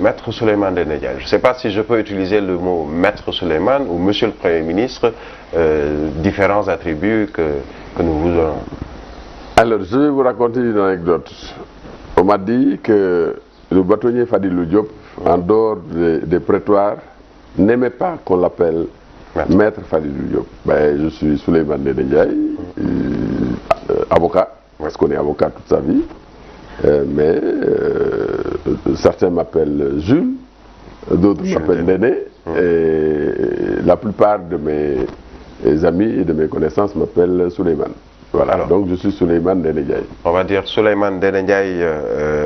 Maître Souleymane Ndéné Ndiaye. Je ne sais pas si je peux utiliser le mot Maître Souleymane ou Monsieur le Premier ministre, différents attributs que nous vous donnons. Alors, je vais vous raconter une anecdote. On m'a dit que le bâtonnier Fadilou Diop, en dehors des prétoires, n'aimait pas qu'on l'appelle Maître Fadilou Diop. Ben, je suis Souleymane Ndéné Ndiaye, avocat, parce qu'on est avocat toute sa vie. Mais certains m'appellent Jules, d'autres m'appellent Ndéné, et la plupart de mes amis et de mes connaissances m'appellent Souleymane. Voilà, alors, donc je suis Souleymane Ndéné Ndiaye. On va dire Souleymane Ndéné Ndiaye,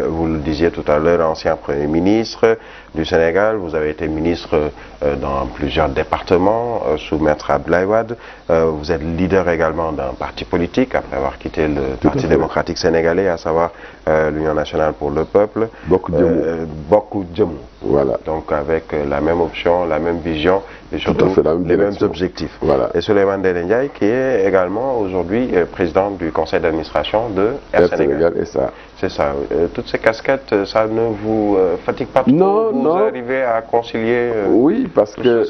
vous le disiez tout à l'heure, ancien Premier ministre du Sénégal. Vous avez été ministre dans plusieurs départements sous Maître Abdoulaye Wade. Vous êtes leader également d'un parti politique après avoir quitté le Parti démocratique sénégalais, à savoir l'Union nationale pour le peuple. Bokk Jëmu. Voilà. Donc avec la même option, la même vision et surtout les mêmes objectifs. Voilà. Et Souleymane Ndéné Ndiaye qui est également aujourd'hui président du conseil d'administration de Air Sénégal. C'est ça. Toutes ces casquettes, ça ne vous fatigue pas trop? Vous arrivez à concilier oui, parce que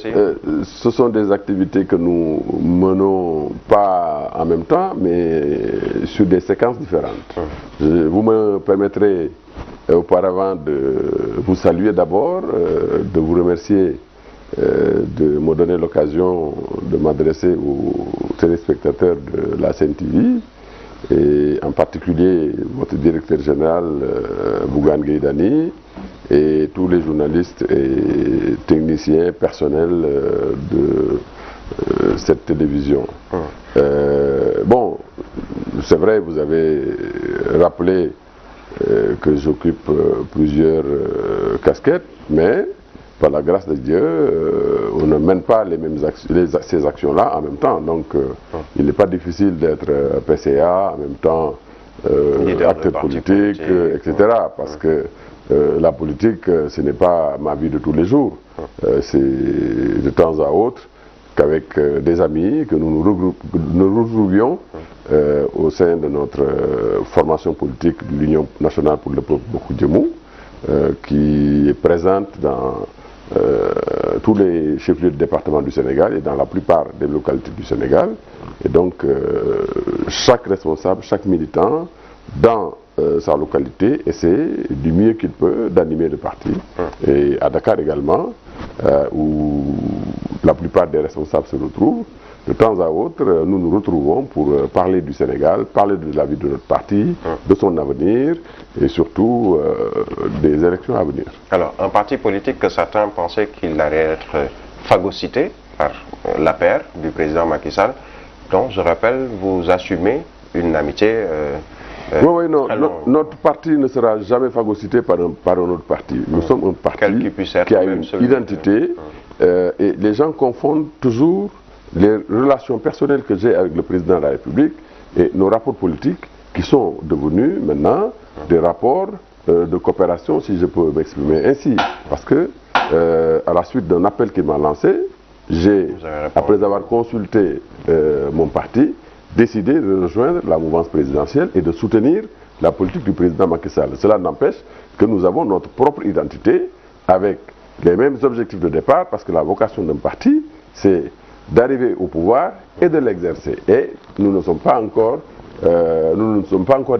ce sont des activités que nous menons pas en même temps, mais sur des séquences différentes. Vous me permettrez auparavant de vous saluer d'abord, de vous remercier de me donner l'occasion de m'adresser aux téléspectateurs de la CNTV et en particulier votre directeur général Bougane Gueye Dany et tous les journalistes et techniciens personnels de cette télévision. Bon, c'est vrai, vous avez rappelé que j'occupe plusieurs casquettes, mais par la grâce de Dieu, on ne mène pas ces actions-là en même temps. Donc, il n'est pas difficile d'être PCA, en même temps acteur politique, etc. Parce que la politique, ce n'est pas ma vie de tous les jours. C'est de temps à autre qu'avec des amis, que nous nous retrouvions au sein de notre formation politique de l'Union nationale pour le peuple Bokk Jëmu, qui est présente dans tous les chefs-lieux de département du Sénégal et dans la plupart des localités du Sénégal. Et donc, chaque responsable, chaque militant, dans sa localité, essaie du mieux qu'il peut d'animer le parti. Et à Dakar également, où la plupart des responsables se retrouvent, de temps à autre, nous nous retrouvons pour parler du Sénégal, parler de la vie de notre parti, de son avenir et surtout des élections à venir. Alors, un parti politique que certains pensaient qu'il allait être phagocyté par l'APR du président Macky Sall, dont, je rappelle, vous assumez une amitié oui, non, notre parti ne sera jamais phagocyté par un autre parti. Nous sommes un parti qui a une identité et les gens confondent toujours les relations personnelles que j'ai avec le président de la République et nos rapports politiques qui sont devenus maintenant des rapports de coopération, si je peux m'exprimer ainsi. Parce que à la suite d'un appel qu'il m'a lancé, j'ai, après avoir consulté mon parti, décidé de rejoindre la mouvance présidentielle et de soutenir la politique du président Macky Sall. Cela n'empêche que nous avons notre propre identité avec les mêmes objectifs de départ parce que la vocation d'un parti, c'est d'arriver au pouvoir et de l'exercer. Et nous ne sommes pas encore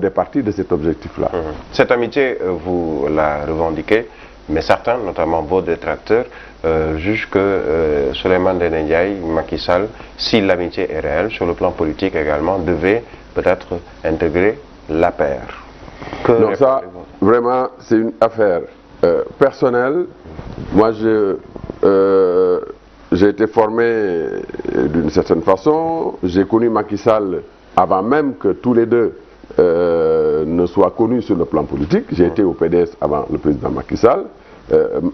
départis de cet objectif-là. Cette amitié, vous la revendiquez, mais certains, notamment vos détracteurs, jugent que Souleymane Ndéné Ndiaye, Macky Sall, si l'amitié est réelle, sur le plan politique également, devait peut-être intégrer l'APR. Non, ça, vraiment, c'est une affaire personnelle. Moi, j'ai été formé d'une certaine façon. J'ai connu Macky Sall avant même que tous les deux ne soient connus sur le plan politique. J'ai été au PDS avant le président Macky Sall.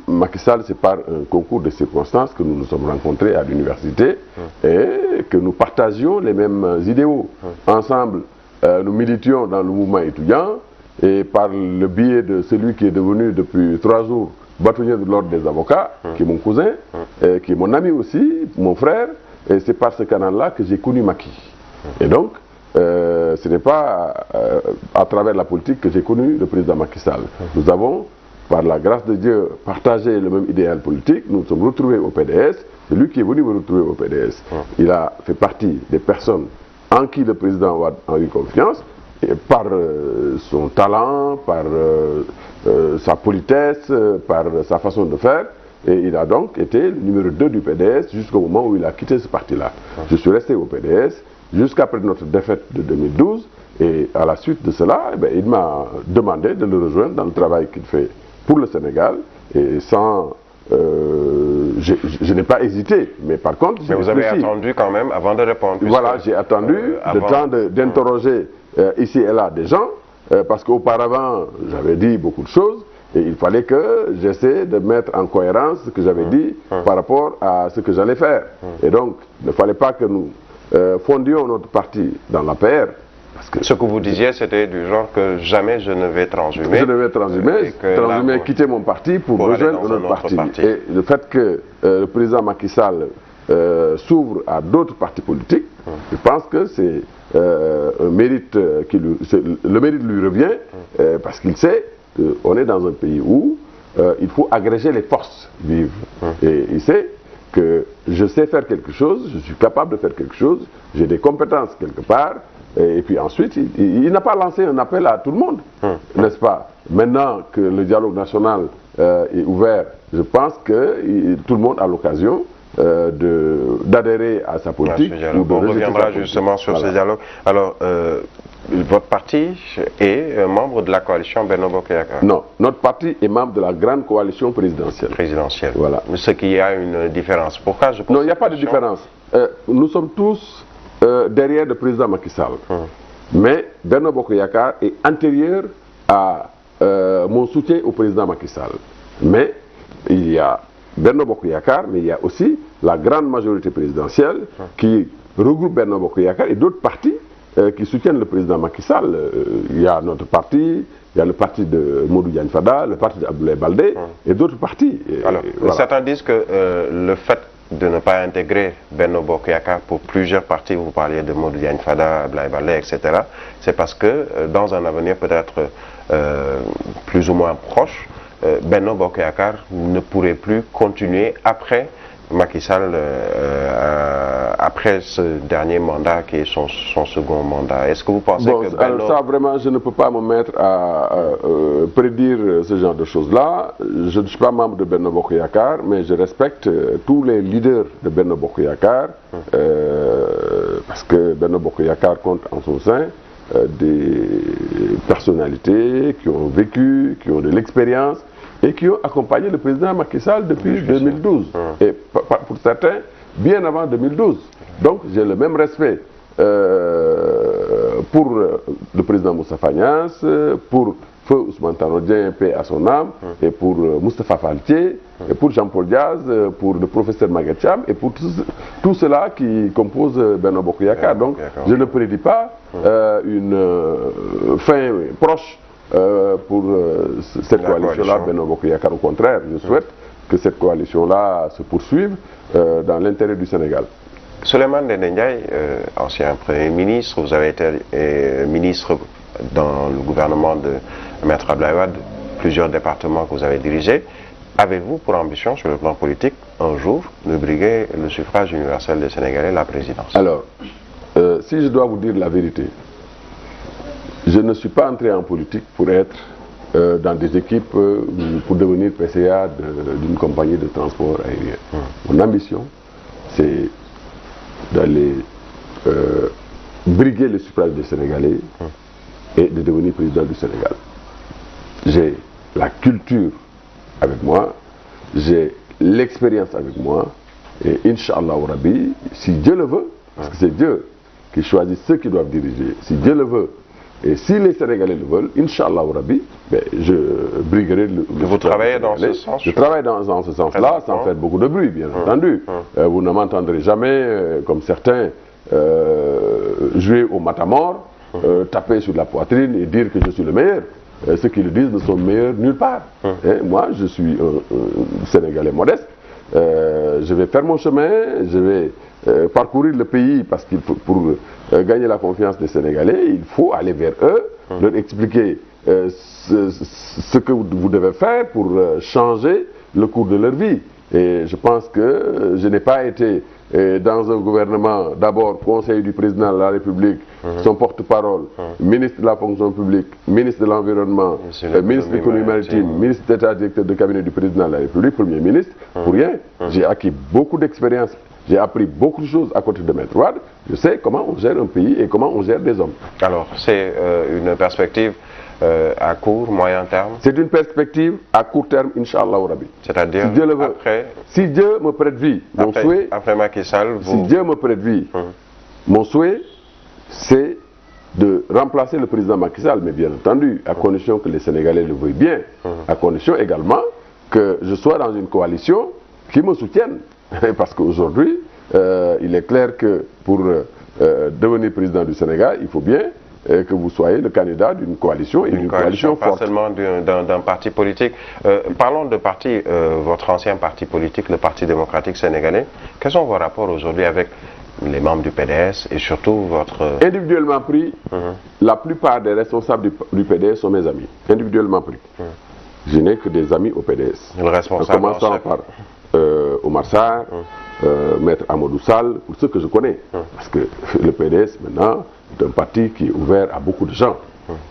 Macky Sall, c'est par un concours de circonstances que nous nous sommes rencontrés à l'université et que nous partagions les mêmes idéaux. Ensemble, nous militions dans le mouvement étudiant et par le biais de celui qui est devenu depuis 3 jours bâtonnier de l'ordre des avocats, qui est mon cousin, qui est mon ami aussi, mon frère, et c'est par ce canal-là que j'ai connu Macky. Et donc, ce n'est pas à travers la politique que j'ai connu le président Macky Sall. Nous avons par la grâce de Dieu, partagé le même idéal politique. Nous nous sommes retrouvés au PDS. C'est lui qui est venu me retrouver au PDS. Il a fait partie des personnes en qui le président Wade a eu confiance, et par son talent, par sa politesse, par sa façon de faire. Et il a donc été le numéro 2 du PDS jusqu'au moment où il a quitté ce parti-là. Je suis resté au PDS jusqu'après notre défaite de 2012. Et à la suite de cela, il m'a demandé de le rejoindre dans le travail qu'il fait pour le Sénégal. Et sans... je n'ai pas hésité, mais par contre... Mais vous avez attendu quand même avant de répondre. Voilà, j'ai attendu le temps d'interroger ici et là des gens, parce qu'auparavant, j'avais dit beaucoup de choses, et il fallait que j'essaie de mettre en cohérence ce que j'avais dit par rapport à ce que j'allais faire. Et donc, il ne fallait pas que nous fondions notre parti dans la PR. Ce que vous disiez, c'était du genre que jamais je ne vais transhumer. Je ne vais transhumer, quitter mon parti pour rejoindre un autre parti. Et le fait que le président Macky Sall s'ouvre à d'autres partis politiques, je pense que c'est un mérite le mérite lui revient, parce qu'il sait qu'on est dans un pays où il faut agréger les forces vives. Et il sait que je sais faire quelque chose, je suis capable de faire quelque chose, j'ai des compétences quelque part. Et puis ensuite, il n'a pas lancé un appel à tout le monde, n'est-ce pas? Maintenant que le dialogue national est ouvert, je pense que tout le monde a l'occasion d'adhérer à sa politique. On reviendra justement sur ce dialogue. Alors, votre parti est membre de la coalition Benno Bokk Yakaar? Non, notre parti est membre de la grande coalition présidentielle. Voilà. Ce qui a une différence. Pourquoi je pose Non, il n'y a pas de différence. Nous sommes tous derrière le président Macky Sall. Mais Benno Bokk Yakaar est antérieur à mon soutien au président Macky Sall. Mais il y a Benno Bokk Yakaar, mais il y a aussi la grande majorité présidentielle qui regroupe Benno Bokk Yakaar et d'autres partis qui soutiennent le président Macky Sall. Il y a notre parti, il y a le parti de Modou Diagne Fada, le parti d'Abdoulaye Baldé et d'autres partis. Alors, voilà. Certains disent que le fait de ne pas intégrer Benno Bokk Yakaar pour plusieurs partis, vous parliez de Modou Diagne Fada, Abdoulaye Baldé, etc., c'est parce que dans un avenir peut-être plus ou moins proche, Benno Bokk Yakaar ne pourrait plus continuer après Macky Sall, après ce dernier mandat qui est son second mandat. Est-ce que vous pensez que Benno... Ça vraiment, je ne peux pas me mettre à prédire ce genre de choses-là. Je ne suis pas membre de Benno Bokk Yakaar, mais je respecte tous les leaders de Benno Bokk Yakaar, parce que Benno Bokk Yakaar compte en son sein des personnalités qui ont vécu, qui ont de l'expérience, et qui ont accompagné le président Macky Sall depuis 2012. Et pour certains, bien avant 2012. Donc j'ai le même respect pour le président Moustapha Niasse, pour Feu Ousmane Tanor Dieng, paix à son âme, et pour Moustapha Faltier, et pour Jean-Paul Diaz, pour le professeur Maguette Thiam, et pour tout cela qui compose Benno Bokk Yakaar. Donc je ne prédis pas une fin proche pour cette coalition-là, Benno Bokk Yakaar. Au contraire, je souhaite que cette coalition-là se poursuive dans l'intérêt du Sénégal. Souleymane Ndéné Ndiaye, ancien Premier ministre, vous avez été ministre dans le gouvernement de Maître Abdoulaye Wade, plusieurs départements que vous avez dirigés. Avez-vous pour ambition, sur le plan politique, un jour, de briguer le suffrage universel des Sénégalais, la présidence? Alors, si je dois vous dire la vérité, je ne suis pas entré en politique pour être dans des équipes, pour devenir PCA d'une compagnie de transport aérien. Mon ambition, c'est d'aller briguer le suffrage des Sénégalais et de devenir président du Sénégal. J'ai la culture avec moi, j'ai l'expérience avec moi, et Inch'Allah Rabbi, si Dieu le veut, parce que c'est Dieu qui choisit ceux qui doivent diriger, si Dieu le veut, et si les Sénégalais le veulent, Inch'Allah Rabbi, je briguerai le Vous travaillez dans ce sens? Je travaille dans ce sens-là, sans faire beaucoup de bruit, bien entendu. Vous ne m'entendrez jamais, comme certains, jouer au matamor, taper sur la poitrine et dire que je suis le meilleur. Ceux qui le disent ne sont meilleurs nulle part. Moi, je suis un Sénégalais modeste. Je vais faire mon chemin, je vais parcourir le pays, parce qu'il faut, pour gagner la confiance des Sénégalais, il faut aller vers eux, leur expliquer ce que vous devez faire pour changer le cours de leur vie. Et je pense que je n'ai pas été dans un gouvernement, d'abord conseiller du président de la République, son porte-parole, ministre de la fonction publique, ministre de l'environnement, ministre de l'économie maritime, ministre d'État, directeur de cabinet du président de la République, premier ministre, pour rien. J'ai acquis beaucoup d'expérience, j'ai appris beaucoup de choses à côté de Maître Wade. Je sais comment on gère un pays et comment on gère des hommes. Alors, c'est une perspective à court, moyen terme? C'est une perspective à court terme, Inch'Allah Rabbi. C'est-à-dire si Dieu le veut, après... Si Dieu me prête vie, mon souhait... Après Macky Sall, vous... Si Dieu me prête vie, mon souhait, c'est de remplacer le président Macky Sall, mais bien entendu, à condition que les Sénégalais le veuillent bien, à condition également que je sois dans une coalition qui me soutienne. Parce qu'aujourd'hui, il est clair que pour devenir président du Sénégal, il faut bien que vous soyez le candidat d'une coalition et d'une coalition forte. Pas seulement d'un parti politique. Parlons de parti, votre ancien parti politique, le Parti démocratique sénégalais. Quels sont vos rapports aujourd'hui avec les membres du PDS et surtout votre... Individuellement pris, la plupart des responsables du PDS sont mes amis. Individuellement pris. Je n'ai que des amis au PDS. Le responsable en commençant par Omar Sarr, Maître Amadou Sall, pour ceux que je connais. Parce que le PDS maintenant est un parti qui est ouvert à beaucoup de gens.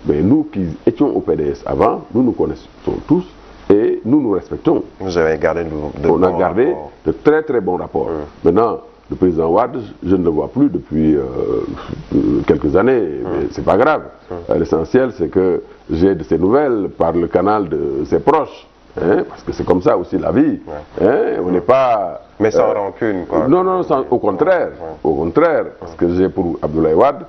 Mais nous qui étions au PDS avant, nous nous connaissons tous et nous nous respectons. Vous avez gardé On a gardé de très très bons rapports. Maintenant, le président Wade, je ne le vois plus depuis quelques années, mais c'est pas grave. L'essentiel, c'est que j'ai de ses nouvelles par le canal de ses proches. Parce que c'est comme ça aussi la vie. On n'est pas... Mais sans rancune, quoi. Non, non, au contraire. Au contraire, parce que j'ai pour Abdoulaye Wade,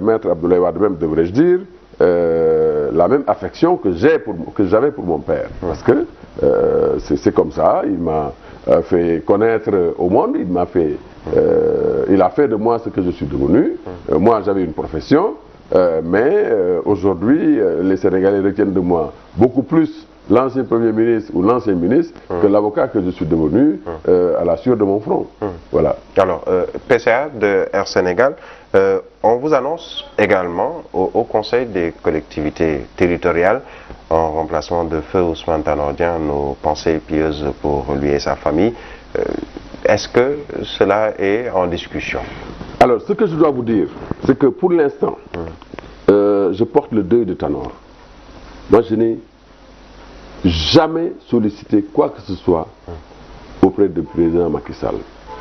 Maître Abdoulaye Wade même, devrais-je dire, la même affection que j'avais pour mon père. Parce que c'est comme ça, il m'a fait connaître au monde, il a fait de moi ce que je suis devenu. Moi, j'avais une profession, mais aujourd'hui, les Sénégalais retiennent de moi beaucoup plus l'ancien Premier ministre ou l'ancien ministre que l'avocat que je suis devenu à la sueur de mon front. Voilà. Alors, PCA de Air Sénégal, on vous annonce également au Conseil des collectivités territoriales, en remplacement de Feu Ousmane Tanor Dieng, nos pensées pieuses pour lui et sa famille. Est-ce que cela est en discussion? Alors, ce que je dois vous dire, c'est que pour l'instant, je porte le deuil de Tanor. Moi, je n'ai jamais sollicité quoi que ce soit auprès du président Macky Sall.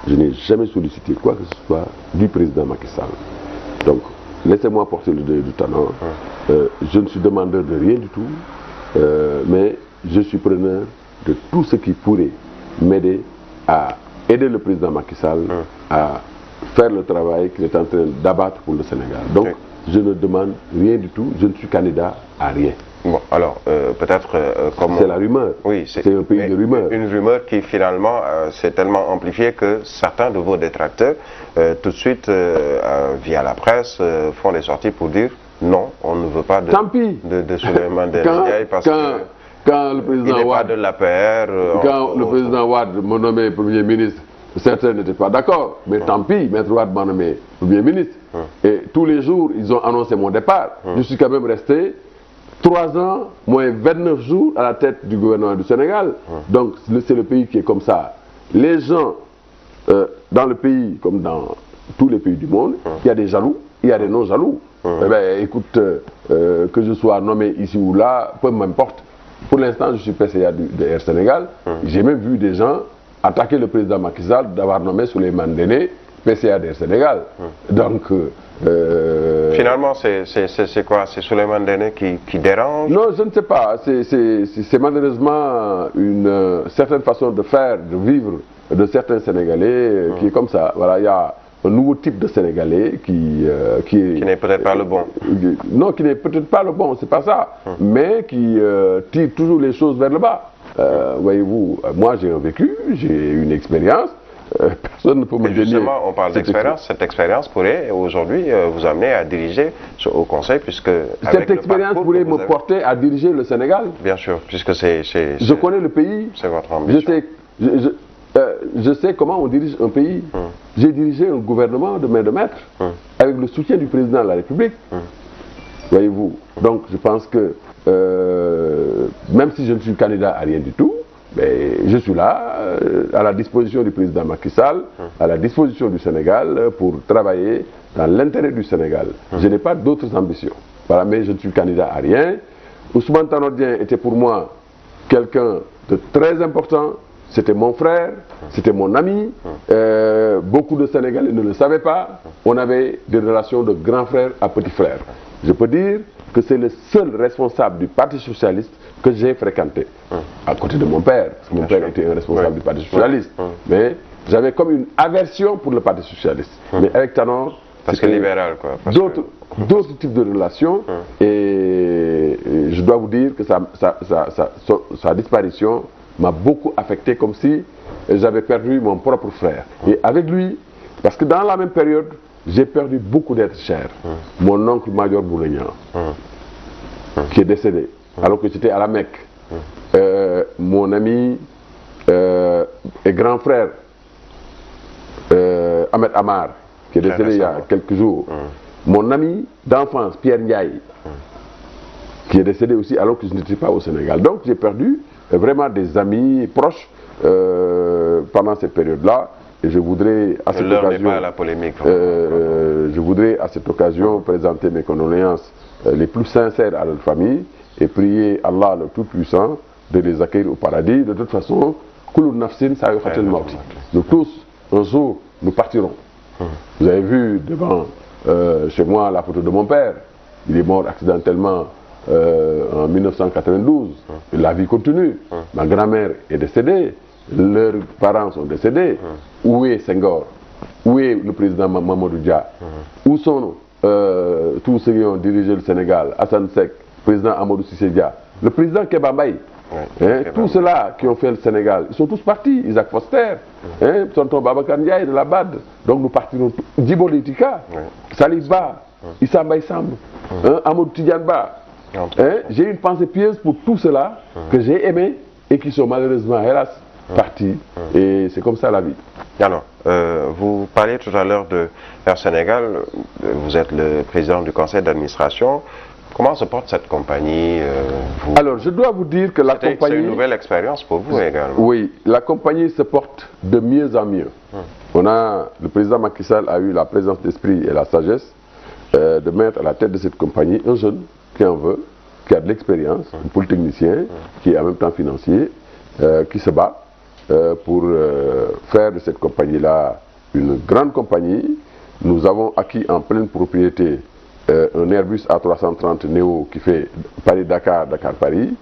Je n'ai jamais sollicité quoi que ce soit du président Macky Sall. Donc, laissez-moi porter le deuil de Tanor. Je ne suis demandeur de rien du tout, mais je suis preneur de tout ce qui pourrait m'aider à aider le président Macky Sall à faire le travail qu'il est en train d'abattre pour le Sénégal. Donc, je ne demande rien du tout, je ne suis candidat à rien. Bon, alors, peut-être comme... C'est la rumeur. Oui, c'est un pays de rumeurs. Une rumeur qui, finalement, s'est tellement amplifiée que certains de vos détracteurs, tout de suite, via la presse, font des sorties pour dire non, on ne veut pas de Souleymane Ndéné Ndiaye parce que... Quand le président Wade... de l'APR... Quand le président Wade m'a nommé Premier ministre, certains n'étaient pas d'accord, mais tant pis, Maître Wade m'a nommé Premier ministre. Et tous les jours, ils ont annoncé mon départ. Je suis quand même resté 3 ans, moins 29 jours à la tête du gouvernement du Sénégal. Donc c'est le pays qui est comme ça. Les gens, dans le pays, comme dans tous les pays du monde, il y a des jaloux, il y a des non-jaloux. Eh bien, écoute, que je sois nommé ici ou là, peu m'importe. Pour l'instant, je suis PCA de Air Sénégal. J'ai même vu des gens attaquer le président Macky Sall d'avoir nommé Souleymane Ndéné PCA d'Air Sénégal. Donc... Finalement, c'est quoi? C'est Souleymane Ndéné qui dérange? Non, je ne sais pas. C'est malheureusement une certaine façon de faire, de vivre de certains Sénégalais qui est comme ça. Voilà, il y a un nouveau type de Sénégalais qui n'est peut-être pas le bon. Non, qui n'est peut-être pas le bon, c'est pas ça. Mais qui tire toujours les choses vers le bas. Voyez-vous, moi j'ai un vécu, j'ai une expérience. Personne ne peut me dénier. Justement, on parle d'expérience. Cette expérience pourrait aujourd'hui vous amener à diriger au Conseil, puisque... Cette expérience pourrait me porter à diriger le Sénégal. Bien sûr, puisque c'est... Je connais le pays. C'est votre ambition. Je sais comment on dirige un pays. J'ai dirigé un gouvernement de main de maître avec le soutien du président de la République. voyez-vous. Donc je pense que même si je ne suis candidat à rien du tout, mais je suis là, à la disposition du président Macky Sall, à la disposition du Sénégal, pour travailler dans l'intérêt du Sénégal. Je n'ai pas d'autres ambitions. Voilà, mais je ne suis candidat à rien. Ousmane Tanor Dieng était pour moi quelqu'un de très important. C'était mon frère, c'était mon ami. Beaucoup de Sénégalais ne le savaient pas. On avait des relations de grand frère à petit frère. Je peux dire que c'est le seul responsable du Parti Socialiste que j'ai fréquenté, à côté de mon père, parce que mon père était un responsable du Parti Socialiste. Mais j'avais comme une aversion pour le Parti Socialiste. Mais avec Tanor, parce que libéral, quoi. D'autres types de relations, et je dois vous dire que sa disparition m'a beaucoup affecté, comme si j'avais perdu mon propre frère. Et avec lui, parce que dans la même période, j'ai perdu beaucoup d'êtres chers. Mon oncle Major Boulagnan, qui est décédé, alors que j'étais à la Mecque. Mon ami et grand frère, Ahmed Amar, qui est décédé il y a quelques jours. Mon ami d'enfance, Pierre Ndiaye, qui est décédé aussi alors que je n'étais pas au Sénégal. Donc j'ai perdu vraiment des amis proches pendant cette période-là. Et je voudrais à cette occasion, pas à la polémique, je voudrais à cette occasion présenter mes condoléances les plus sincères à leur famille et prier Allah le Tout-Puissant de les accueillir au paradis. De toute façon, nous tous, un jour, nous partirons. Vous avez vu devant chez moi la photo de mon père. Il est mort accidentellement en 1992. La vie continue. Ma grand-mère est décédée. Leurs parents sont décédés. Où est Senghor? Où est le président Mamadou Dia? Où sont tous ceux qui ont dirigé le Sénégal? Hassan Sek, président Amadou Cissé Dia, le président Kéba Mbaye. Tous ceux-là qui ont fait le Sénégal, ils sont tous partis. Isaac Foster, Tonton Babacar Ndiaye de la BAD. Donc nous partirons. Djibo Letika, Salif Ba, Issa Mbaye Samb, Amadou Tidiane Ba. J'ai une pensée pieuse pour tous ceux-là que j'ai aimés et qui sont malheureusement, hélas, partis. Et c'est comme ça la vie. Alors, vous parliez tout à l'heure de Air Sénégal. Vous êtes le président du conseil d'administration. Comment se porte cette compagnie Alors, je dois vous dire que la compagnie... C'est une nouvelle expérience pour vous également. Oui, la compagnie se porte de mieux en mieux. Le président Macky Sall a eu la présence d'esprit et la sagesse de mettre à la tête de cette compagnie un jeune qui en veut, qui a de l'expérience, un polytechnicien, qui est en même temps financier, qui se bat pour faire de cette compagnie-là une grande compagnie. Nous avons acquis en pleine propriété un Airbus A330 Neo qui fait Paris-Dakar, Dakar-Paris.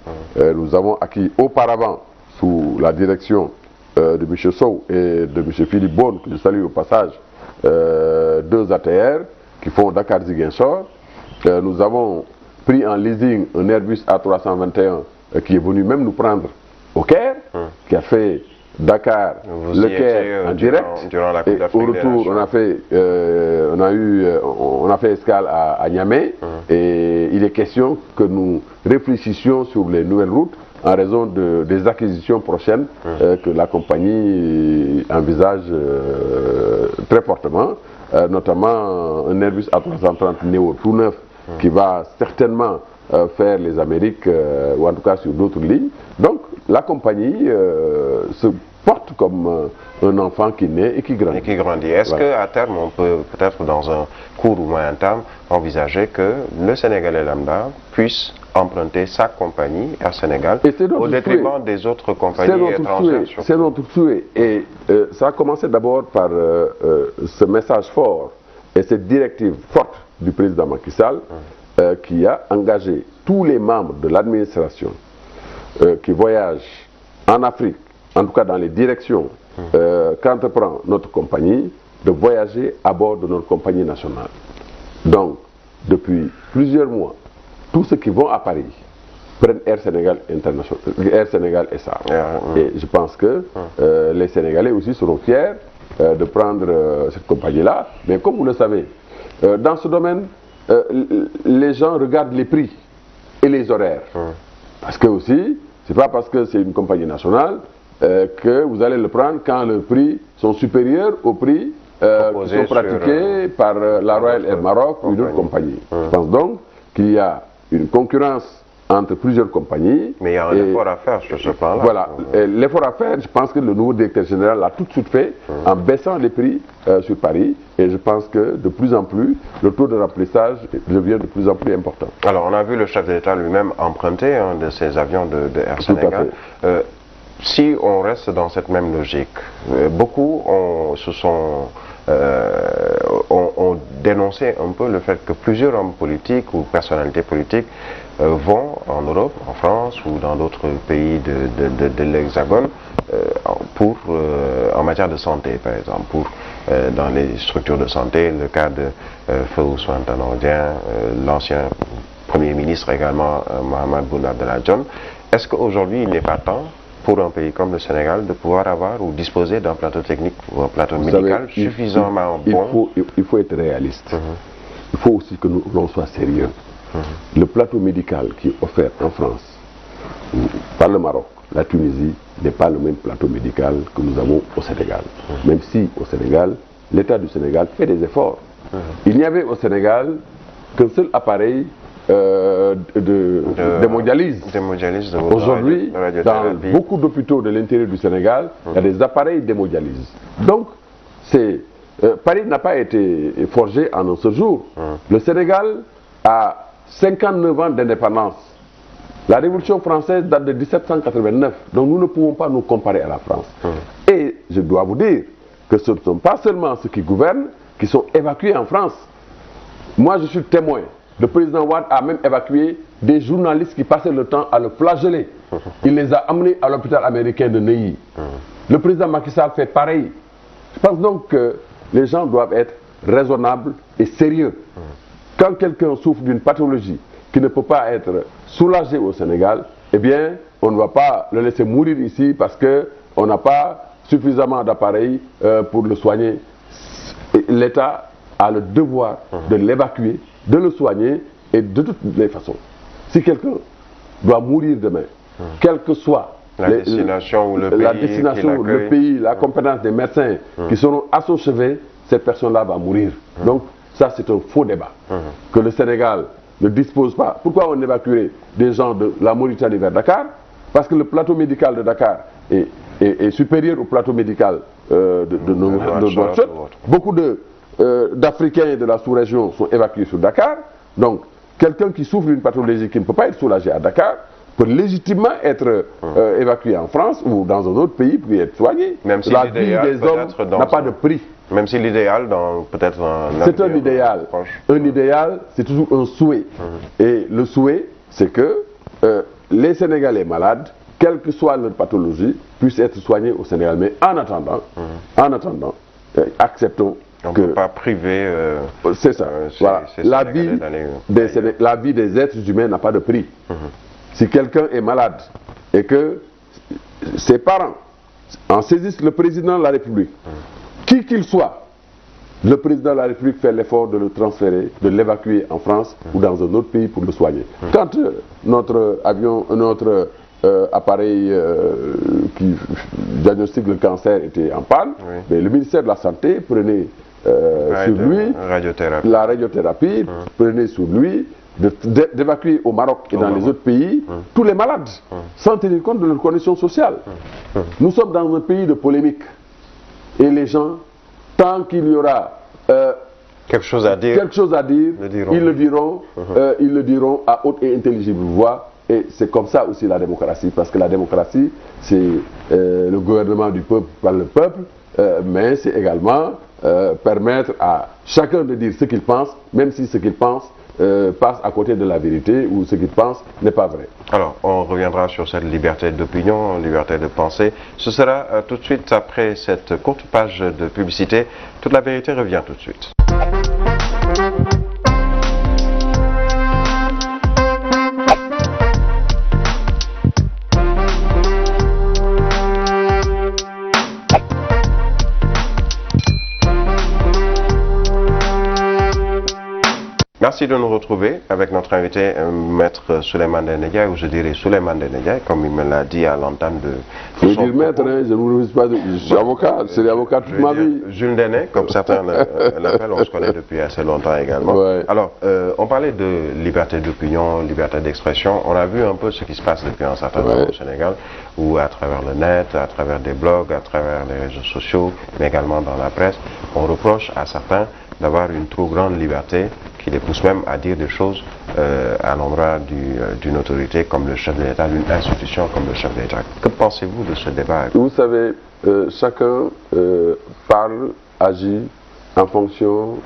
Nous avons acquis auparavant, sous la direction de M. Sow et de M. Philippe Beaune, que je salue au passage, 2 ATR qui font Dakar-Ziguinchor. Nous avons pris en leasing un Airbus A321 qui est venu même nous prendre au Caire, qui a fait Dakar, le Caire en direct. Durant la et au retour, on a fait escale à Niamey. Et il est question que nous réfléchissions sur les nouvelles routes en raison des acquisitions prochaines que la compagnie envisage très fortement, notamment un Airbus A330 Neo tout neuf qui va certainement faire les Amériques, ou en tout cas sur d'autres lignes. Donc la compagnie se porte comme un enfant qui naît et qui grandit. Est-ce qu'à terme, on peut peut-être dans un court ou moyen terme envisager que le Sénégalais lambda puisse emprunter sa compagnie à Sénégal au détriment des autres compagnies étrangères? C'est notre souhait. Et ça a commencé d'abord par ce message fort et cette directive forte du président Macky Sall qui a engagé tous les membres de l'administration qui voyagent en Afrique, en tout cas dans les directions qu'entreprend notre compagnie, de voyager à bord de notre compagnie nationale. Donc, depuis plusieurs mois, tous ceux qui vont à Paris prennent Air Sénégal International, Air Sénégal SA. Et je pense que les Sénégalais aussi seront fiers de prendre cette compagnie-là. Mais comme vous le savez, dans ce domaine, les gens regardent les prix et les horaires. Parce que aussi, c'est pas parce que c'est une compagnie nationale que vous allez le prendre quand les prix sont supérieurs aux prix qui sont pratiqués par la Royal Air Maroc ou une autre compagnie. Je pense donc qu'il y a une concurrence entre plusieurs compagnies. Mais il y a un effort à faire sur ce plan-là. Voilà, l'effort à faire, je pense que le nouveau directeur général l'a tout de suite fait en baissant les prix sur Paris. Et je pense que de plus en plus, le taux de remplissage devient de plus en plus important. Alors, on a vu le chef de l'État lui-même emprunter un de ces avions de Air Sénégal. Si on reste dans cette même logique, beaucoup ont dénoncé un peu le fait que plusieurs hommes politiques ou personnalités politiques vont en Europe, en France ou dans d'autres pays de l'Hexagone en matière de santé, par exemple, dans les structures de santé, le cas de Feu Ousmane Tanor Dieng, l'ancien Premier ministre également, Mahammed Boun Abdallah Dionne. Est-ce qu'aujourd'hui, il n'est pas temps pour un pays comme le Sénégal de pouvoir avoir ou disposer d'un plateau technique ou un plateau médical suffisamment bon? Il faut être réaliste. Il faut aussi que l'on soit sérieux. Le plateau médical qui est offert en France, par le Maroc, la Tunisie, n'est pas le même plateau médical que nous avons au Sénégal. Même si au Sénégal, l'État du Sénégal fait des efforts. Il n'y avait au Sénégal qu'un seul appareil d'hémodialyse. Aujourd'hui, dans beaucoup d'hôpitaux de l'intérieur du Sénégal, il y a des appareils d'hémodialyse. Donc, Paris n'a pas été forgé en un seul jour. Le Sénégal a 59 ans d'indépendance. La Révolution française date de 1789. Donc, nous ne pouvons pas nous comparer à la France. Et je dois vous dire que ce ne sont pas seulement ceux qui gouvernent qui sont évacués en France. Moi, je suis témoin. Le président Wade a même évacué des journalistes qui passaient le temps à le flageller. Il les a amenés à l'hôpital américain de Neuilly. Le président Macky Sall fait pareil. Je pense donc que les gens doivent être raisonnables et sérieux. Quand quelqu'un souffre d'une pathologie qui ne peut pas être soulagée au Sénégal, eh bien, on ne va pas le laisser mourir ici parce qu'on n'a pas suffisamment d'appareils pour le soigner. L'État a le devoir de l'évacuer, de le soigner et de toutes les façons. Si quelqu'un doit mourir demain, quel que soit la destination ou le pays, la compétence des médecins qui seront à son chevet, cette personne-là va mourir. Donc ça c'est un faux débat que le Sénégal ne dispose pas. Pourquoi on évacuerait des gens de la Mauritanie vers Dakar? Parce que le plateau médical de Dakar est supérieur au plateau médical de Nouakchott. Beaucoup d'Africains et de la sous-région sont évacués sur Dakar. Donc, quelqu'un qui souffre d'une pathologie qui ne peut pas être soulagé à Dakar peut légitimement être évacué en France ou dans un autre pays pour y être soigné. Même si la vie des hommes n'a pas de prix. Même si l'idéal, peut-être c'est un idéal. Un idéal, c'est toujours un souhait. Et le souhait, c'est que les Sénégalais malades, quelle que soit leur pathologie, puissent être soignés au Sénégal. Mais en attendant, acceptons on ne peut pas priver. C'est ça. Voilà. La vie des êtres humains n'a pas de prix. Si quelqu'un est malade et que ses parents en saisissent le président de la République, qui qu'il soit, le président de la République fait l'effort de le transférer, de l'évacuer en France ou dans un autre pays pour le soigner. Quand notre appareil qui diagnostique le cancer était en panne, mais le ministère de la Santé prenait sur lui la radiothérapie, prenait sur lui d'évacuer au Maroc et dans les autres pays tous les malades, sans tenir compte de leur condition sociale. Nous sommes dans un pays de polémique. Et les gens, tant qu'il y aura quelque chose à dire, ils le diront à haute et intelligible voix. Et c'est comme ça aussi la démocratie. Parce que la démocratie, c'est le gouvernement du peuple par le peuple, mais c'est également permettre à chacun de dire ce qu'il pense, même si ce qu'il pense passe à côté de la vérité ou ce qu'il pense n'est pas vrai. Alors, on reviendra sur cette liberté d'opinion, liberté de penser. Ce sera tout de suite après cette courte page de publicité. Toute la vérité revient tout de suite. Merci de nous retrouver avec notre invité, Maître Souleymane Ndéné Ndiaye, ou je dirais Souleymane Ndéné Ndiaye, comme il me l'a dit à l'entame de son propos. Je veux dire maître, hein, je ne vous refuse pas, je suis avocat, c'est l'avocat toute ma vie. Jules Ndéné, comme certains l'appellent, on se connaît depuis assez longtemps également. Ouais. Alors, on parlait de liberté d'opinion, liberté d'expression. On a vu un peu ce qui se passe depuis un certain temps au Sénégal, où à travers le net, à travers des blogs, à travers les réseaux sociaux, mais également dans la presse, on reproche à certains d'avoir une trop grande liberté qui les pousse même à dire des choses à l'endroit d'une autorité comme le chef de l'État, d'une institution comme le chef de l'État. Que pensez-vous de ce débat? Vous savez, chacun parle, agit en fonction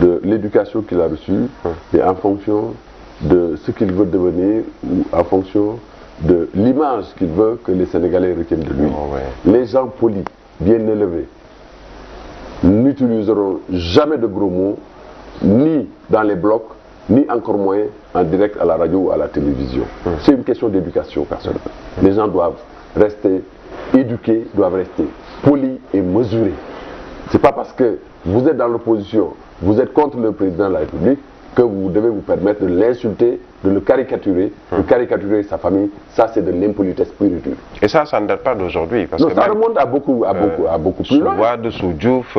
de l'éducation qu'il a reçue et en fonction de ce qu'il veut devenir ou en fonction de l'image qu'il veut que les Sénégalais retiennent de lui. Oh, ouais. Les gens polis, bien élevés, n'utiliseront jamais de gros mots, ni dans les blocs, ni encore moins en direct à la radio ou à la télévision. C'est une question d'éducation personnelle. Les gens doivent rester éduqués, doivent rester polis et mesurés. Ce n'est pas parce que vous êtes dans l'opposition, vous êtes contre le président de la République, que vous devez vous permettre de l'insulter, de le caricaturer, de caricaturer sa famille. Ça, c'est de l'impolitesse pure et dure. Et ça ne date pas d'aujourd'hui. Non, ça remonte à beaucoup plus loin. Sous Wade, sous Diouf,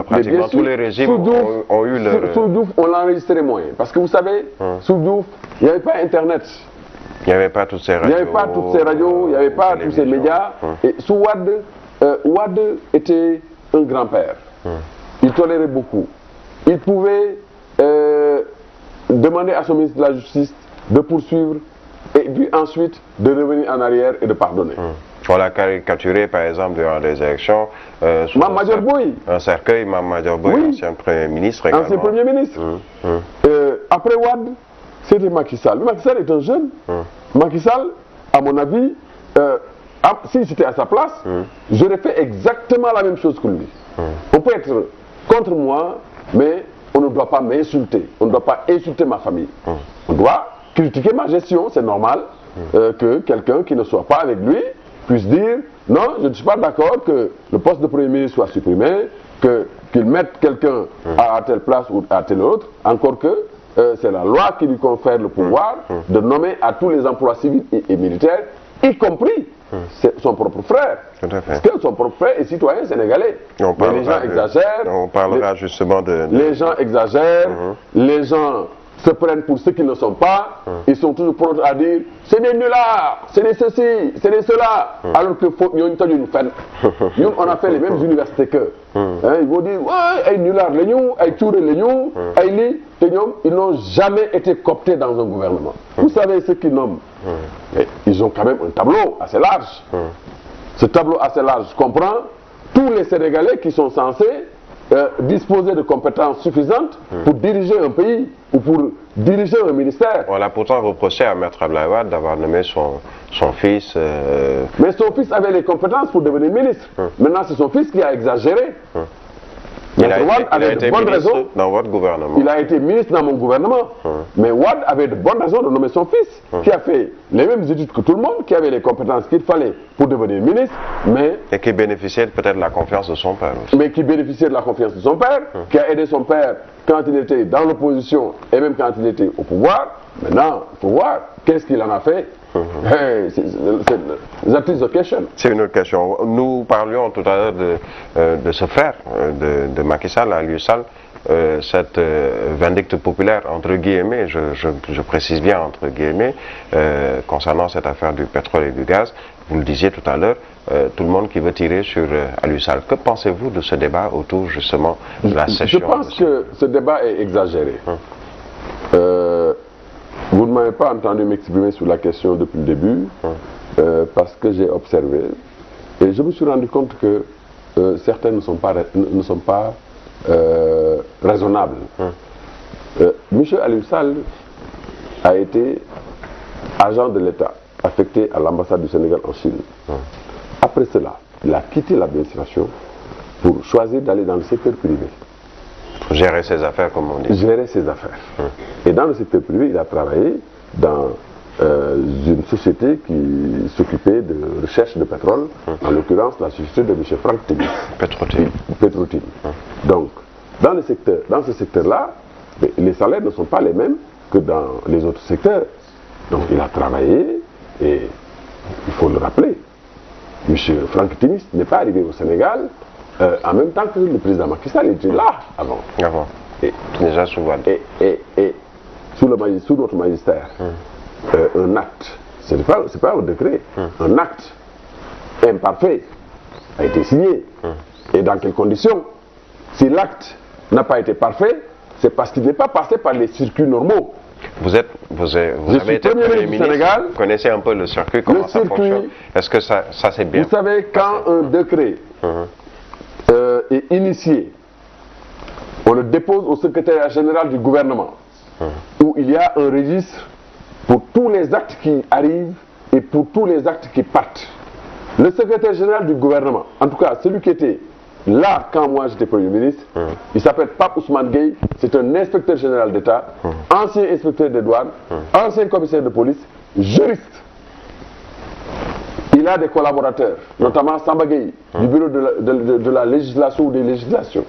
pratiquement tous les régimes ont eu leur... Sous Diouf, on l'a enregistré moins. Parce que vous savez, sous Diouf, il n'y avait pas Internet. Il n'y avait pas toutes ces radios. Il n'y avait pas toutes ces radios, il n'y avait pas tous ces médias. Et sous Wade, Wade était un grand-père. Il tolérait beaucoup. Il pouvait demander à son ministre de la Justice de poursuivre et puis ensuite de revenir en arrière et de pardonner. On l'a caricaturé par exemple durant les élections. Mame Madior Boye. Un cercueil, Mame Madior Boye, oui. Ancien Premier ministre également. Ancien Premier ministre. Après Wade, c'était Macky Sall. Macky Sall est un jeune. Macky Sall, à mon avis, si j'étais à sa place, j'aurais fait exactement la même chose que lui. On peut être contre moi, mais on ne doit pas m'insulter, on ne doit pas insulter ma famille. On doit critiquer ma gestion, c'est normal que quelqu'un qui ne soit pas avec lui puisse dire non, je ne suis pas d'accord que le poste de Premier ministre soit supprimé, qu'il mette quelqu'un à telle place ou à telle autre, encore que c'est la loi qui lui confère le pouvoir de nommer à tous les emplois civils et militaires, y compris son propre frère. Parce que son propre frère est citoyen sénégalais. Mais les gens exagèrent. On parlera justement de... Les gens exagèrent, les gens se prennent pour ceux qui ne sont pas, ils sont toujours prêts à dire c'est des nullards, c'est des ceci, c'est des cela. Alors que nous, on a fait les mêmes universités qu'eux. Ils vont dire ouais, les nullards, les nous, les tourés, les nous, ils n'ont jamais été cooptés dans un gouvernement. Vous savez ce qu'ils nomment. Ils ont quand même un tableau assez large. Ce tableau assez large comprend tous les Sénégalais qui sont censés disposer de compétences suffisantes pour diriger un pays ou pour diriger un ministère. On a pourtant reproché à Maître Abdoulaye Wade d'avoir nommé son fils... Mais son fils avait les compétences pour devenir ministre. Maintenant, c'est son fils qui a exagéré. Maître Wade avait de bonnes raisons. Dans votre gouvernement. Il a été ministre dans mon gouvernement. Mais Wade avait de bonnes raisons de nommer son fils, qui a fait les mêmes études que tout le monde, qui avait les compétences qu'il fallait pour devenir ministre, mais... Et qui bénéficiait peut-être de la confiance de son père aussi. Mais qui bénéficiait de la confiance de son père, qui a aidé son père quand il était dans l'opposition et même quand il était au pouvoir. Maintenant, il faut voir qu'est-ce qu'il en a fait. C'est une autre question. Nous parlions tout à l'heure de ce frère de Macky Sall, Aliou Sall, cette vindicte populaire, entre guillemets, je précise bien entre guillemets, concernant cette affaire du pétrole et du gaz. Vous le disiez tout à l'heure, tout le monde qui veut tirer sur Aliou Sall. Que pensez-vous de ce débat autour justement de la session? Je pense que ce débat est exagéré. Vous ne m'avez pas entendu m'exprimer sur la question depuis le début, parce que j'ai observé et je me suis rendu compte que certains ne sont pas raisonnables. Monsieur Aliou Sall a été agent de l'État affecté à l'ambassade du Sénégal en Chine. Après cela, il a quitté l'administration pour choisir d'aller dans le secteur privé. Gérer ses affaires, comme on dit. Gérer ses affaires. Et dans le secteur privé, il a travaillé dans une société qui s'occupait de recherche de pétrole, en l'occurrence la société de M. Franck Timis. Petro-Tim. Donc, dans ce secteur-là, Mais les salaires ne sont pas les mêmes que dans les autres secteurs. Donc il a travaillé et il faut le rappeler. M. Franck Timis n'est pas arrivé au Sénégal en même temps que le président Macky Sall. Il était là avant. Et, déjà sous Wade. Et sous notre magistère, un acte, ce n'est pas un décret, un acte imparfait a été signé. Et dans quelles conditions? Si l'acte n'a pas été parfait, c'est parce qu'il n'est pas passé par les circuits normaux. Vous avez été Premier ministre, Sénégal, vous connaissez un peu le circuit, comment ça fonctionne. Est-ce que ça c'est bien? Vous savez, quand un décret est initié, on le dépose au secrétariat général du gouvernement, où il y a un registre pour tous les actes qui arrivent et pour tous les actes qui partent. Le secrétaire général du gouvernement, en tout cas celui qui était là quand moi j'étais Premier ministre, il s'appelle Pape Ousmane Gueye, c'est un inspecteur général d'État, ancien inspecteur des douanes, ancien commissaire de police, juriste. Il a des collaborateurs, notamment Samba Gueye, du bureau de la législation ou des législations.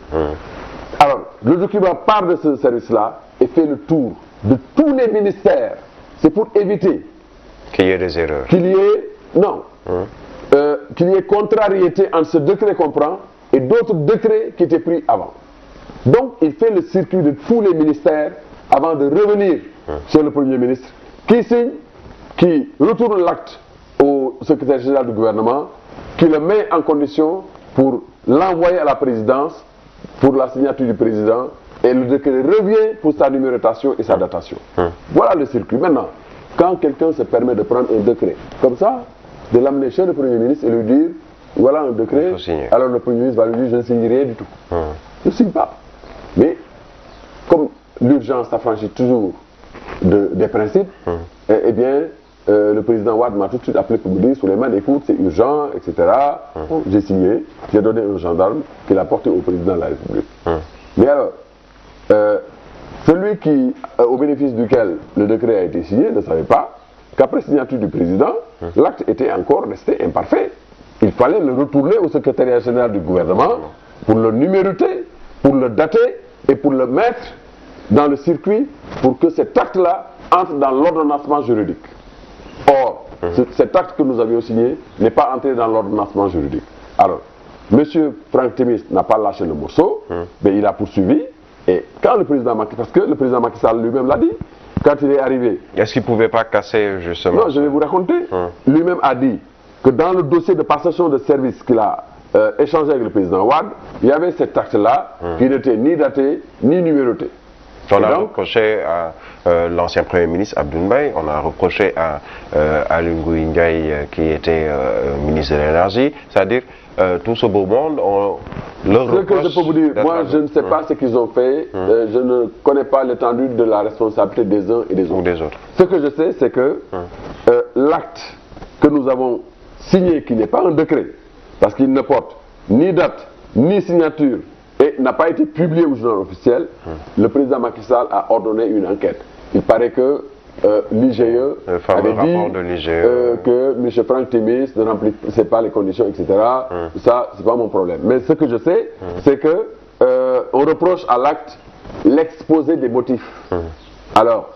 Alors, le document part de ce service-là et fait le tour de tous les ministères. C'est pour éviter qu'il y ait des erreurs. Qu'il y ait contrariété entre ce décret qu'on prend et d'autres décrets qui étaient pris avant. Donc, il fait le circuit de tous les ministères avant de revenir sur le Premier ministre, qui signe, qui retourne l'acte au secrétaire général du gouvernement, qui le met en condition pour l'envoyer à la présidence, pour la signature du président, et le décret revient pour sa numérotation et sa datation. Voilà le circuit. Maintenant, quand quelqu'un se permet de prendre un décret comme ça, de l'amener chez le Premier ministre et lui dire, voilà un décret, alors le Premier ministre va lui dire, je ne signe rien du tout. Je ne signe pas. Mais, comme l'urgence s'affranchit toujours des principes, eh bien, le président Wade m'a tout de suite appelé pour me dire, Souleymane, écoute, c'est urgent, etc. J'ai signé, j'ai donné un gendarme qui l'a porté au président de la République. Mais alors, celui au bénéfice duquel le décret a été signé ne savait pas qu'après signature du président, l'acte était encore resté imparfait. Il fallait le retourner au secrétariat général du gouvernement pour le numéroter, pour le dater et pour le mettre dans le circuit pour que cet acte-là entre dans l'ordonnancement juridique. Or, cet acte que nous avions signé n'est pas entré dans l'ordonnancement juridique. Alors, M. Franck Timis n'a pas lâché le morceau, mais il a poursuivi. Et quand le président Macky, parce que le président Macky Sall lui-même l'a dit, quand il est arrivé... Est-ce qu'il ne pouvait pas casser justement? Non, je vais vous raconter. Lui-même a dit que dans le dossier de passation de service qu'il a échangé avec le président Wade, il y avait cet acte-là qui n'était ni daté, ni numéroté. On a reproché à l'ancien Premier ministre Abdoul Mbaye, on a reproché à Aly Ngouille Ndiaye qui était ministre de l'énergie, c'est-à-dire tout ce beau monde, on leur reproche... Ce que je peux vous dire, moi je ne sais pas ce qu'ils ont fait, je ne connais pas l'étendue de la responsabilité des uns et des autres. Ce que je sais, c'est que l'acte que nous avons signé, qui n'est pas un décret, parce qu'il ne porte ni date, ni signature, et n'a pas été publié au journal officiel, le président Macky Sall a ordonné une enquête. Il paraît que l'IGE avait dit que M. Franck Timis ne remplissait pas les conditions, etc. Ça, c'est pas mon problème. Mais ce que je sais, c'est que on reproche à l'acte l'exposé des motifs. Alors,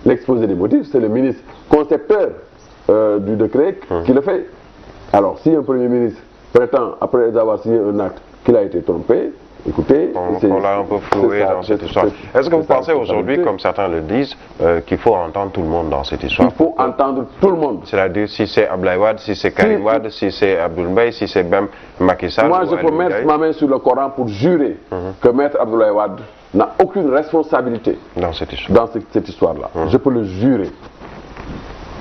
l'exposé des motifs, c'est le ministre concepteur du décret qui le fait. Alors, si un Premier ministre prétend, après avoir signé un acte, qu'il a été trompé, écoutez... On l'a un peu floué dans cette histoire. Est-ce que vous pensez aujourd'hui, comme certains le disent, qu'il faut entendre tout le monde dans cette histoire? Il faut entendre tout le monde. C'est-à-dire si c'est Abdoulaye Wade, si c'est Karim Wade, si c'est Abdoul Mbaye, si c'est même Macky Sall... Moi, je peux mettre ma main sur le Coran pour jurer que Maître Abdoulaye Wade n'a aucune responsabilité dans cette histoire-là. Je peux le jurer.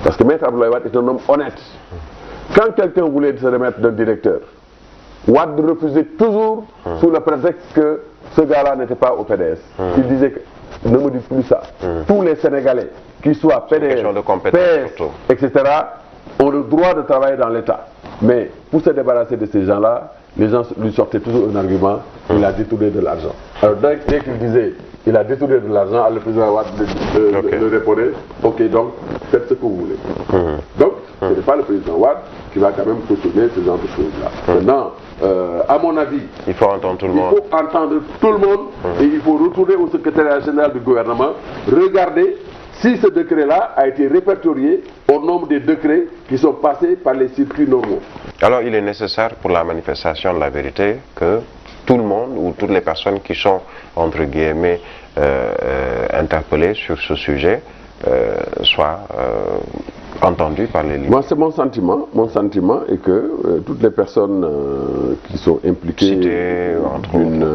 Parce que Maître Abdoulaye Wade est un homme honnête. Quand quelqu'un voulait se remettre d'un directeur, Wade refusait toujours sous le prétexte que ce gars-là n'était pas au PDS. Il disait que, ne me dites plus ça. Tous les Sénégalais, qu'ils soient PDS, PS, etc., ont le droit de travailler dans l'État. Mais pour se débarrasser de ces gens-là, les gens lui sortaient toujours un argument, il a détourné de l'argent. Alors dès qu'il disait, il a détourné de l'argent, le président Wade le répondait, ok, donc faites ce que vous voulez. Donc, Ce n'est pas le président Wade qui va quand même cautionner ce genre de choses-là. Maintenant, à mon avis, il faut entendre tout le monde. Il faut entendre tout le monde et il faut retourner au secrétariat général du gouvernement, regarder si ce décret-là a été répertorié au nombre des décrets qui sont passés par les circuits normaux. Alors il est nécessaire pour la manifestation de la vérité que tout le monde ou toutes les personnes qui sont entre guillemets interpellées sur ce sujet soient entendues par les livres. Moi, c'est mon sentiment. Mon sentiment est que toutes les personnes qui sont impliquées d'une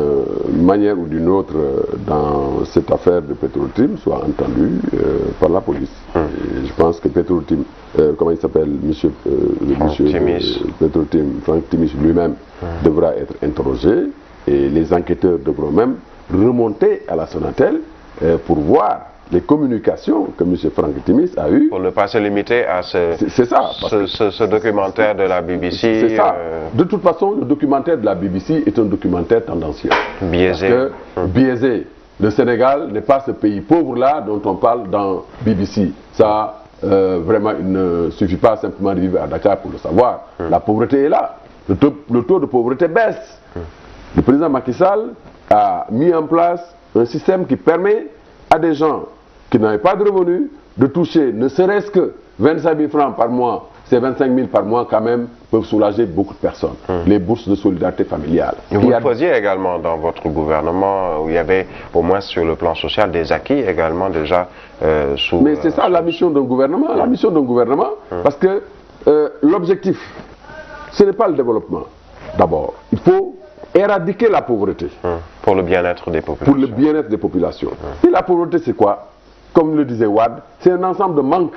manière ou d'une autre dans cette affaire de Petro-Tim soient entendues par la police. Et je pense que Petro-Tim, comment il s'appelle, monsieur Petro-Tim, Franck Timis lui-même devra être interrogé et les enquêteurs devront même remonter à la Sonatel pour voir les communications que M. Franck Timis a eues. Pour ne pas se limiter à ce documentaire de la BBC. C'est ça. De toute façon, le documentaire de la BBC est un documentaire tendancieux. Biaisé. Parce que, biaisé. Le Sénégal n'est pas ce pays pauvre-là dont on parle dans BBC. Ça, vraiment, il ne suffit pas simplement de vivre à Dakar pour le savoir. La pauvreté est là. Le taux de pauvreté baisse. Le président Macky Sall a mis en place un système qui permet à des gens qui n'avaient pas de revenus de toucher ne serait-ce que 25 000 francs par mois. Ces 25 000 par mois, quand même, peuvent soulager beaucoup de personnes. Les bourses de solidarité familiale. Vous le faisiez également dans votre gouvernement, où il y avait, au moins sur le plan social, des acquis également déjà sous... Mais c'est ça la mission d'un gouvernement. La mission d'un gouvernement, parce que l'objectif, ce n'est pas le développement. D'abord, il faut éradiquer la pauvreté. Pour le bien-être des populations. Pour le bien-être des populations. Et la pauvreté, c'est quoi? Comme le disait Wade, c'est un ensemble de manques.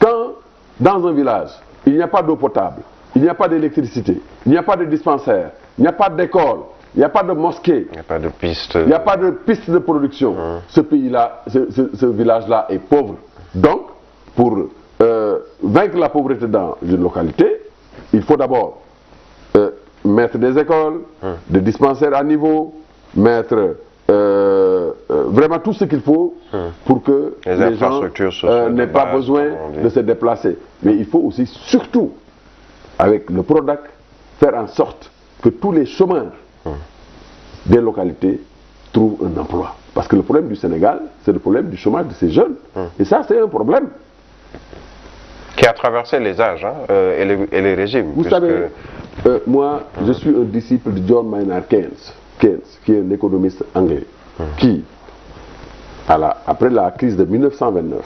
Quand, dans un village, il n'y a pas d'eau potable, il n'y a pas d'électricité, il n'y a pas de dispensaire, il n'y a pas d'école, il n'y a pas de mosquée, il n'y a pas de piste, il n'y a pas de piste de production, ce pays-là, ce village-là est pauvre. Donc, pour vaincre la pauvreté dans une localité, il faut d'abord mettre des écoles, des dispensaires à niveau, mettre vraiment tout ce qu'il faut pour que les gens n'aient pas besoin de se déplacer. Mais il faut aussi, surtout, avec le PRODAC, faire en sorte que tous les chômeurs des localités trouvent un emploi. Parce que le problème du Sénégal, c'est le problème du chômage de ces jeunes. Et ça, c'est un problème. Qui a traversé les âges et les régimes. Vous savez, moi, je suis un disciple de John Maynard Keynes, qui est un économiste anglais, qui, après la crise de 1929,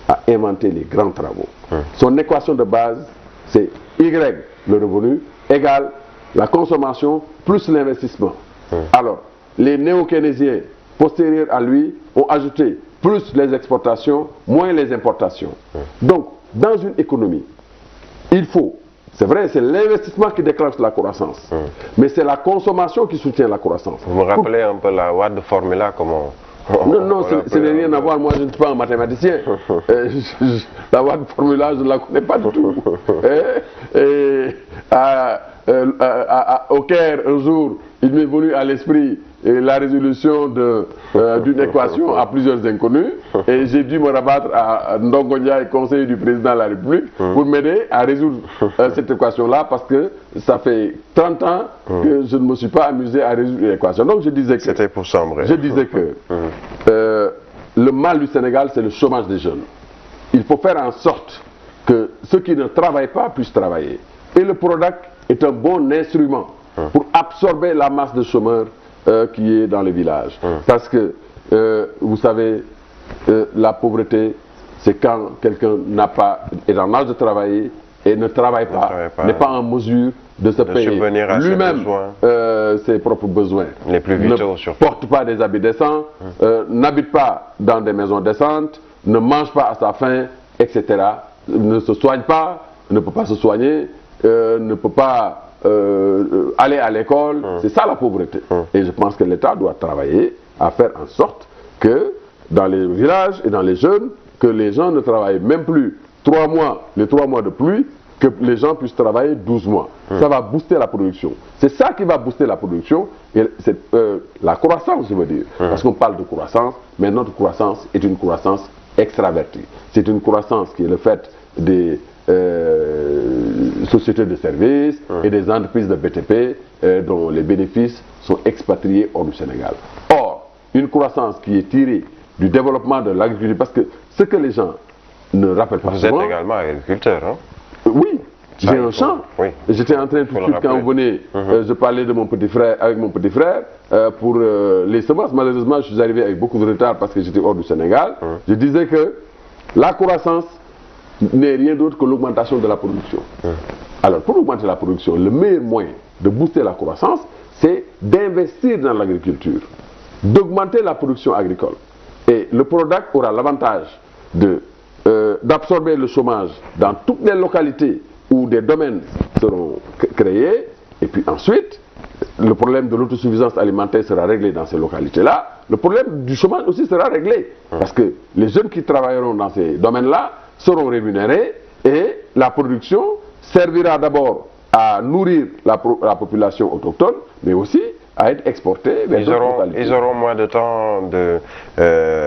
a inventé les grands travaux. Son équation de base, c'est Y, le revenu, égale la consommation plus l'investissement. Alors, les néo-keynésiens postérieurs à lui ont ajouté plus les exportations, moins les importations. Donc, dans une économie, il faut, c'est vrai, c'est l'investissement qui déclenche la croissance, mais c'est la consommation qui soutient la croissance. Vous me rappelez un peu la Wade formula, comment... Non, ça n'a rien à voir, moi je ne suis pas un mathématicien. La Wade formula, je ne la connais pas du tout. Au Caire, un jour, il m'est venu à l'esprit la résolution d'une équation à plusieurs inconnus, et j'ai dû me rabattre à Ndongo Ndiaye, conseiller du président de la République, pour m'aider à résoudre cette équation-là, parce que ça fait 30 ans que je ne me suis pas amusé à résoudre l'équation. Donc je disais que... C'était pour sombrer. Je disais que le mal du Sénégal, c'est le chômage des jeunes. Il faut faire en sorte que ceux qui ne travaillent pas puissent travailler. Et le PRODAC est un bon instrument pour absorber la masse de chômeurs qui est dans les villages. Parce que, vous savez, la pauvreté, c'est quand quelqu'un est en âge de travailler et ne travaille pas, n'est pas en mesure de se payer lui-même ses propres besoins. Les plus vitaux, surtout. Ne porte pas des habits décents, n'habite pas dans des maisons décentes, ne mange pas à sa faim, etc. Ne se soigne pas, ne peut pas se soigner, ne peut pas aller à l'école. C'est ça la pauvreté. Et je pense que l'État doit travailler à faire en sorte que dans les villages et dans les jeunes, que les gens ne travaillent même plus 3 mois, les 3 mois de pluie, que les gens puissent travailler 12 mois. Ça va booster la production. C'est ça qui va booster la production et la croissance, je veux dire. Parce qu'on parle de croissance, mais notre croissance est une croissance extravertie. C'est une croissance qui est le fait des sociétés de services et des entreprises de BTP dont les bénéfices sont expatriés hors du Sénégal. Or, une croissance qui est tirée du développement de l'agriculture, parce que ce que les gens ne rappellent pas souvent... Vous êtes également agriculteur, hein? Oui, j'ai un champ. Oui. J'étais en train tout de suite, quand vous venez, je parlais de mon petit frère, avec mon petit frère, pour les semences. Malheureusement, je suis arrivé avec beaucoup de retard parce que j'étais hors du Sénégal. Je disais que la croissance n'est rien d'autre que l'augmentation de la production. Alors, pour augmenter la production, le meilleur moyen de booster la croissance, c'est d'investir dans l'agriculture, d'augmenter la production agricole. Et le PRODAC aura l'avantage d'absorber le chômage dans toutes les localités où des domaines seront créés. Et puis ensuite, le problème de l'autosuffisance alimentaire sera réglé dans ces localités-là. Le problème du chômage aussi sera réglé. Parce que les jeunes qui travailleront dans ces domaines-là seront rémunérés et la production servira d'abord à nourrir la population autochtone, mais aussi à être exportés vers d'autres localités. Ils auront moins de temps de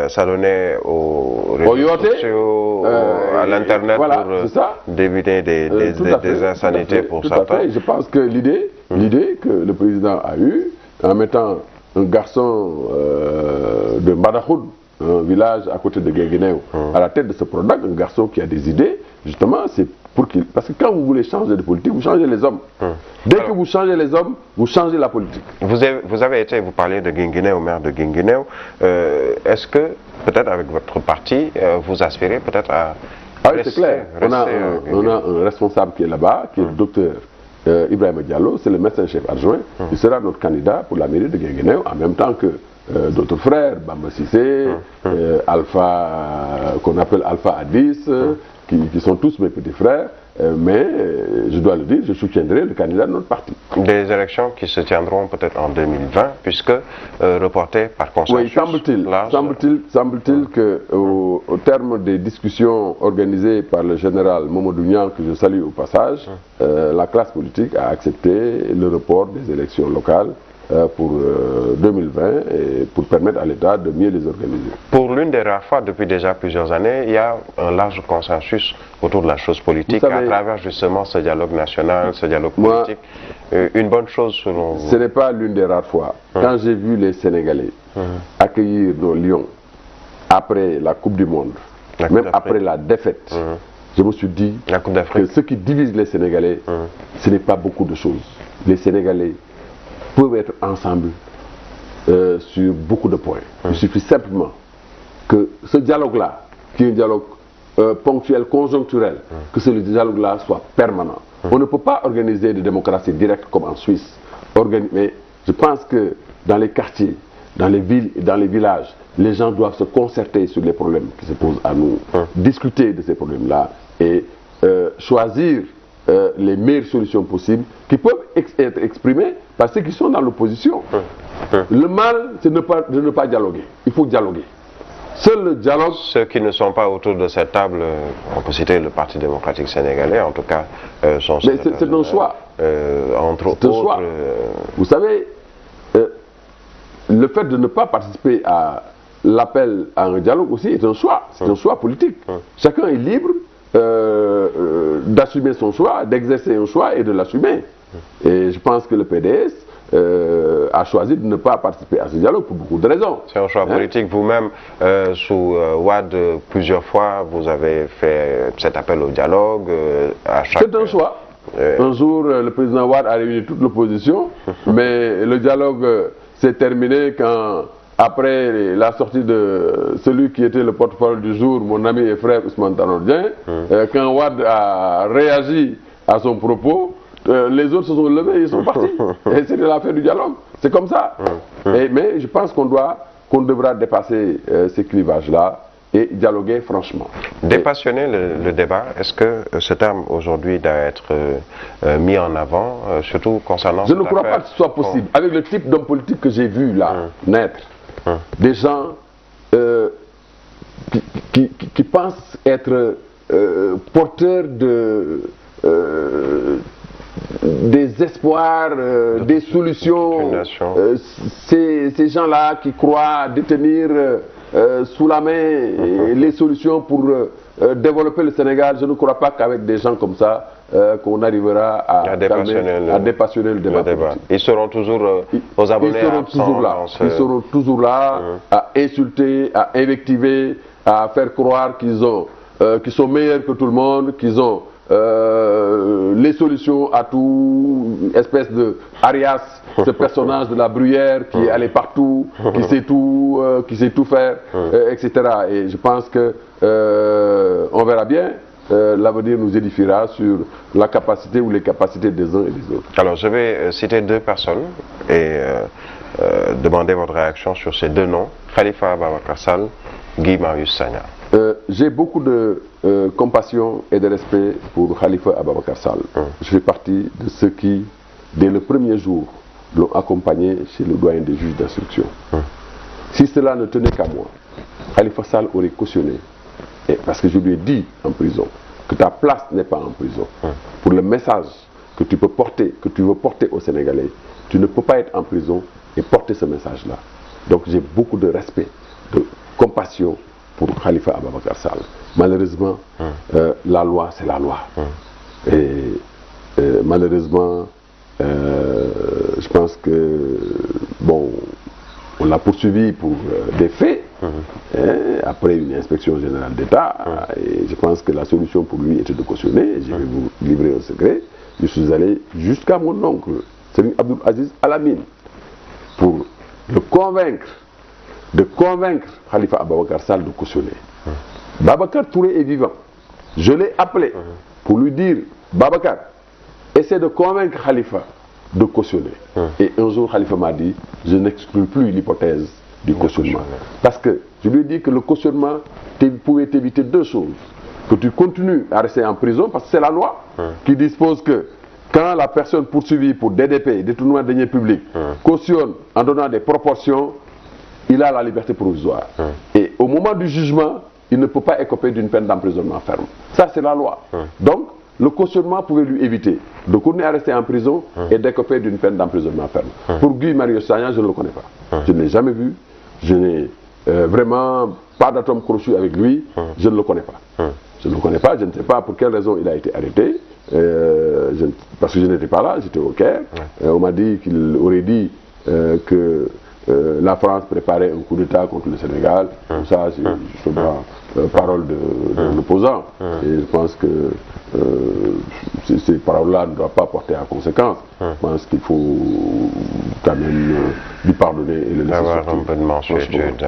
s'adonner aux réseaux sociaux, à l'internet, voilà, pour d'éviter des insanités pour certains. Je pense que l'idée que le président a eue, en mettant un garçon de Mbadakhoud, un village à côté de Guinguinéo, à la tête de ce PRODAC, un garçon qui a des idées, justement, c'est pour qu'il... Parce que quand vous voulez changer de politique, vous changez les hommes. Dès que vous changez les hommes, vous changez la politique. Vous parlez de Guinguinéo, maire de Guinguinéo. Est-ce que, peut-être avec votre parti, vous aspirez peut-être à... Ah oui, c'est clair. On a un responsable qui est là-bas, qui est le docteur Ibrahima Diallo, c'est le médecin-chef adjoint. Il sera notre candidat pour la mairie de Guinguinéo, en même temps que d'autres frères, Bamba Sissé, Alpha, qu'on appelle Alpha Addis, qui sont tous mes petits frères, mais je dois le dire, je soutiendrai le candidat de notre parti. Des élections qui se tiendront peut-être en 2020, puisque reportées par consensus. Oui, semble-t-il qu'au terme des discussions organisées par le général Mamadou Niang, que je salue au passage, la classe politique a accepté le report des élections locales pour 2020 et pour permettre à l'État de mieux les organiser. Pour l'une des rares fois depuis déjà plusieurs années, il y a un large consensus autour de la chose politique, savez, à travers justement ce dialogue national, ce dialogue politique. Une bonne chose selon vous? Ce n'est pas l'une des rares fois. Quand j'ai vu les Sénégalais accueillir nos lions après la Coupe du Monde, même après la défaite, je me suis dit que ce qui divise les Sénégalais, ce n'est pas beaucoup de choses. Les Sénégalais peuvent être ensemble sur beaucoup de points. Il suffit simplement que ce dialogue-là, qui est un dialogue ponctuel, conjoncturel, que ce dialogue-là soit permanent. On ne peut pas organiser de démocratie directe comme en Suisse. Mais je pense que dans les quartiers, dans les villes et dans les villages, les gens doivent se concerter sur les problèmes qui se posent à nous, discuter de ces problèmes-là et choisir les meilleures solutions possibles qui peuvent être exprimées par ceux qui sont dans l'opposition. Le mal, c'est de ne pas dialoguer. Il faut dialoguer. Seul le dialogue... Ceux qui ne sont pas autour de cette table, on peut citer le Parti démocratique sénégalais, en tout cas, sont... Mais c'est un choix. Entre autres... C'est un choix. Vous savez, le fait de ne pas participer à l'appel à un dialogue aussi est un choix. C'est un choix politique. Chacun est libre d'assumer son choix, d'exercer un choix et de l'assumer. Et je pense que le PDS a choisi de ne pas participer à ce dialogue pour beaucoup de raisons. C'est un choix politique. Vous-même, sous Wade, plusieurs fois, vous avez fait cet appel au dialogue. C'est un choix. Un jour, le président Wade a réuni toute l'opposition, mais le dialogue s'est terminé quand... Après la sortie de celui qui était le porte-parole du jour, mon ami et frère Ousmane Tanordien, quand Wade a réagi à son propos, les autres se sont levés et ils sont partis. Et c'était la fin du dialogue. C'est comme ça. Mais je pense qu'on devra dépasser ces clivages-là et dialoguer franchement. Dépassionner le débat, est-ce que ce terme aujourd'hui doit être mis en avant, surtout concernant... Je ne crois pas que ce soit possible. Avec le type d'homme politique que j'ai vu là naître, des gens qui pensent être porteurs des espoirs, des solutions. Ces gens-là qui croient détenir sous la main les solutions pour développer le Sénégal, je ne crois pas qu'avec des gens comme ça, qu'on arrivera à dépassionner le débat politique. Ils seront toujours aux abonnés. Ils seront toujours là à insulter, à invectiver, à faire croire qu'ils sont meilleurs que tout le monde, qu'ils ont les solutions à tout, une espèce de Arias, ce personnage de la Bruyère qui est allé partout, qui sait tout faire, etc. Et je pense que on verra bien. L'avenir nous édifiera sur la capacité ou les capacités des uns et des autres. Alors, je vais citer deux personnes et demander votre réaction sur ces deux noms, Khalifa Ababacar Sall, Guy Marius Sagna. J'ai beaucoup de compassion et de respect pour Khalifa Ababacar Sall. Je fais partie de ceux qui, dès le premier jour, l'ont accompagné chez le doyen des juges d'instruction. Si cela ne tenait qu'à moi, Khalifa Sall aurait cautionné. Et parce que je lui ai dit en prison que ta place n'est pas en prison. Pour le message que tu peux porter, que tu veux porter aux Sénégalais, tu ne peux pas être en prison et porter ce message-là. Donc j'ai beaucoup de respect, de compassion pour Khalifa Ababacar Sall. Malheureusement, la loi, c'est la loi. Et malheureusement, je pense que, bon, on l'a poursuivi pour des faits, après une inspection générale d'État, et je pense que la solution pour lui était de cautionner. Je vais vous livrer un secret. Je suis allé jusqu'à mon oncle, Serigne Abdoul Aziz Al Amine, pour le convaincre, de convaincre Khalifa Ababacar Sall de cautionner. Babacar Touré est vivant. Je l'ai appelé pour lui dire, Babacar, essaie de convaincre Khalifa de cautionner. Et un jour, Khalifa m'a dit, je n'exclus plus l'hypothèse du cautionnement. Parce que je lui ai dit que le cautionnement pouvait t'éviter deux choses. Que tu continues à rester en prison, parce que c'est la loi qui dispose que quand la personne poursuivie pour DDP, détournement de deniers publics, cautionne en donnant des proportions, il a la liberté provisoire. Et au moment du jugement, il ne peut pas écoper d'une peine d'emprisonnement ferme. Ça, c'est la loi. Donc, le cautionnement pouvait lui éviter de continuer à rester en prison et d'écoper d'une peine d'emprisonnement ferme. Pour Guy Marius Sagna, je ne le connais pas. Je ne l'ai jamais vu. Je n'ai vraiment pas d'atome crochu avec lui. Je ne le connais pas. Je ne le connais pas. Je ne sais pas pour quelle raison il a été arrêté. Parce que je n'étais pas là, j'étais au Caire. On m'a dit qu'il aurait dit que la France préparait un coup d'État contre le Sénégal. Tout ça, c'est justement parole de l'opposant. Et je pense que ces paroles-là ne doivent pas porter à conséquence. Je pense qu'il faut quand même lui pardonner et le laisser avoir un peu de mansuétude.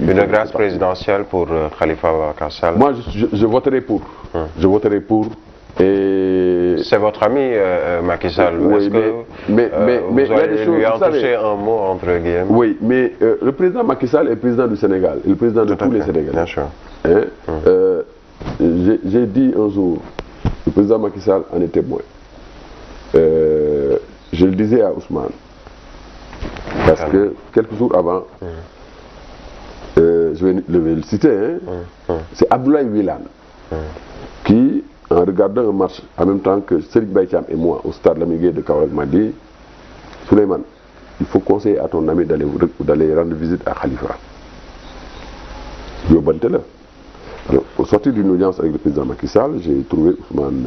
Une grâce présidentielle pour Khalifa Ababacar Sall. Moi, je voterai pour. Je voterai pour. Et c'est votre ami Macky Sall. Oui, mais vous il y a des choses, lui en toucher un mot entre guillemets. Oui, mais le président Macky Sall est président du Sénégal, et le président de tous les Sénégalais. Bien sûr. J'ai dit un jour, le président Macky Sall en est témoin. Je le disais à Ousmane, parce que quelques jours avant, je vais le citer, c'est Abdoulaye Wilane qui, en regardant un match en même temps que Serigne Baïtiam et moi au stade Lamine de Kaolack, m'a dit, Souleymane, il faut conseiller à ton ami d'aller rendre visite à Khalifa. Au sortir d'une audience avec le président Macky Sall, j'ai trouvé Ousmane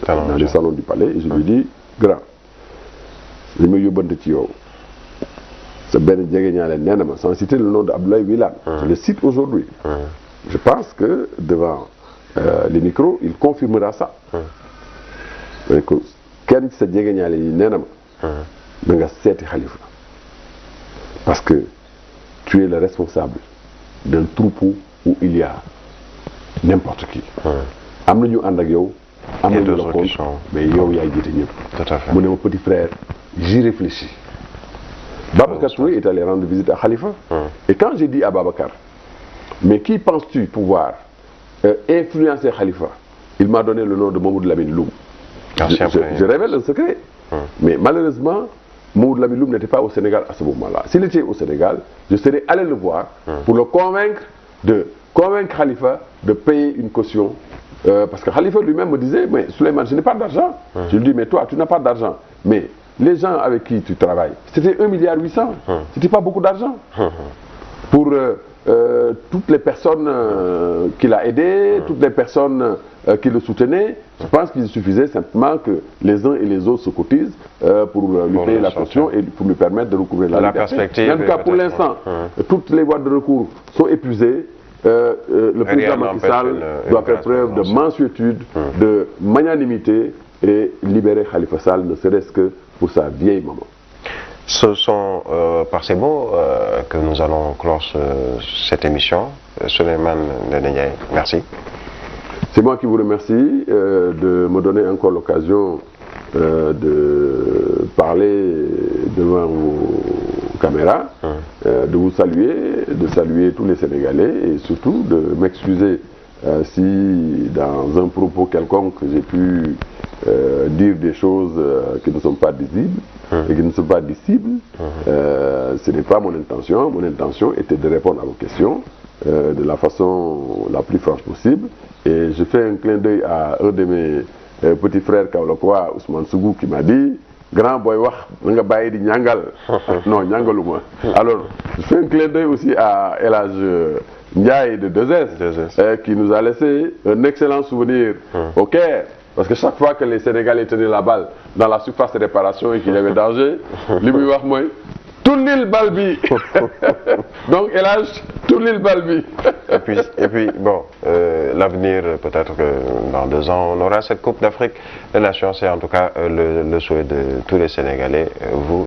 dans les salons du palais et je lui ai dit, grand, je me yóbbante ci yow sa benn jegeñaale nee na ma sans citer le nom d'Abdoulaye Wilane. Je le cite aujourd'hui. Je pense que devant les micros, il confirmera ça. Donc, kenn ci sa jegeñaale yi nee na ma da nga seeti Khalifa parce que tu es le responsable d'un troupeau où il y a n'importe qui. am na ñu ànd ak yow, am na ñu la contre, mais yow yaay jiite ñëpp. Mu ne ma petit frère, j'y réfléchis. Babacar Touré est allé rendre visite à Khalifa. Et quand j'ai dit à Babacar, mais qui penses-tu pouvoir influencer Khalifa, il m'a donné le nom de Mamadou Lamine Loum. Je révèle un secret. Mais malheureusement, Mamadou Lamine Loum n'était pas au Sénégal à ce moment-là. S'il était au Sénégal, je serais allé le voir pour le convaincre Khalifa de payer une caution. Parce que Khalifa lui-même me disait, mais Souleymane, je n'ai pas d'argent. Je lui dis, mais toi, tu n'as pas d'argent. Mais les gens avec qui tu travailles, c'était 1,8 milliard. C'était pas beaucoup d'argent. pour toutes les personnes qu'il a aidées, toutes les personnes qui le soutenaient. Je pense qu'il suffisait simplement que les uns et les autres se cotisent pour lui payer la caution et pour lui permettre de recouvrer la liberté. Perspective. En tout cas, pour l'instant, toutes les voies de recours sont épuisées. Le président Macky Sall doit faire preuve de mansuétude, de magnanimité et libérer Khalifa Sall, ne serait-ce que pour sa vieille maman. Ce sont par ces mots que nous allons clore cette émission. Souleymane Ndéné Ndiaye, merci. C'est moi qui vous remercie de me donner encore l'occasion de parler devant vos caméras, de vous saluer, de saluer tous les Sénégalais et surtout de m'excuser si dans un propos quelconque j'ai pu dire des choses qui ne sont pas visibles et qui ne sont pas dissibles. Ce n'est pas mon intention. Mon intention était de répondre à vos questions de la façon la plus franche possible. Et je fais un clin d'œil à un de mes petits frères kaolackois, Ousmane Sougou, qui m'a dit « Grand boy wax, nga baye di ñangal ». Non, ñangaluma. Alors, je fais un clin d'œil aussi à El Hadj Ndiaye de 2S, qui nous a laissé un excellent souvenir au Caire. Parce que chaque fois que les Sénégalais tenaient la balle dans la surface de réparation et qu'il y avait danger, li muy wax mooy tournil bal bi. Donc El Hadj tournil bal bi. et puis bon, l'avenir, peut-être que dans 2 ans, on aura cette Coupe d'Afrique des Nations. C'est en tout cas le souhait de tous les Sénégalais. Vous